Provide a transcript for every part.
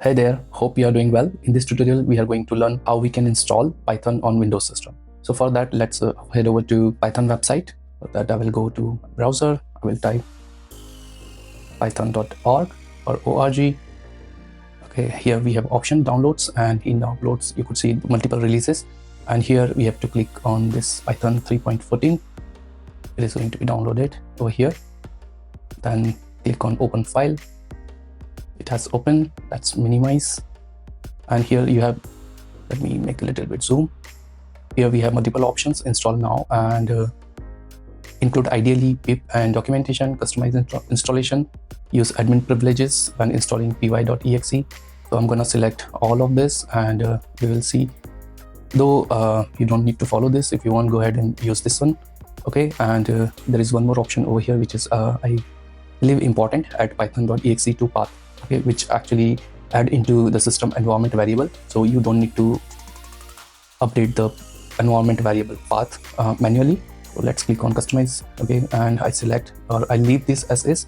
Hey there, hope you are doing well. In this tutorial, we are going to learn how we can install Python on Windows system. So for that, let's head over to Python website. For that, I will go to browser. I will type python.org or org. Okay, here we have option downloads, and in downloads, you could see multiple releases. And here we have to click on this Python 3.14. It is going to be downloaded over here. Then click on open file. It has opened. Let's minimize, and here you have, let me make a little bit zoom. Here we have multiple options: install now and include ideally pip and documentation, customize installation, use admin privileges when installing py.exe. So I'm gonna select all of this, and we will see. Though you don't need to follow this. If you want, go ahead and use this one. Okay, and there is one more option over here, which is I believe important: add python.exe to path. Okay, which actually add into the system environment variable, so you don't need to update the environment variable path manually. So let's click on customize. Okay, and I select, or I leave this as is,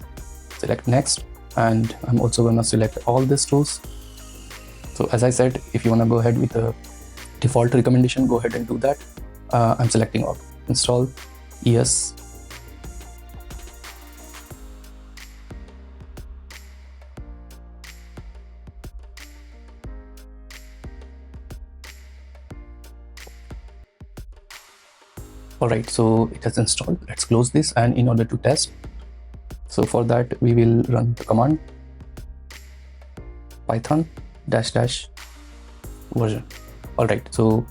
select next, and I'm also going to select all these tools. So as I said, if you want to go ahead with the default recommendation, go ahead and do that. I'm selecting all, install, yes. Alright, so it has installed. Let's close this, and in order to test, so for that we will run the command python --version. Alright, so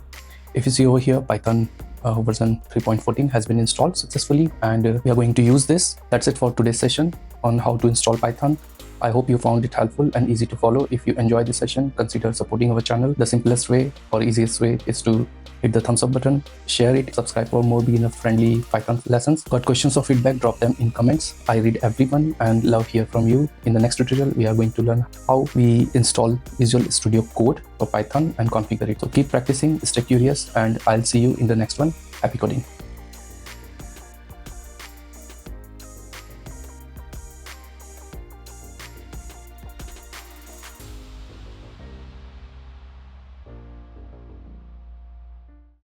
if you see over here, Python version 3.14 has been installed successfully, and we are going to use this. That's it for today's session on how to install Python. I hope you found it helpful and easy to follow. If you enjoyed this session, consider supporting our channel. The simplest way or easiest way is to hit the thumbs up button, share it, subscribe for more beginner-friendly Python lessons. Got questions or feedback? Drop them in comments. I read everyone and love hear from you. In the next tutorial, we are going to learn how we install Visual Studio Code for Python and configure it. So keep practicing, stay curious, and I'll see you in the next one. Happy coding.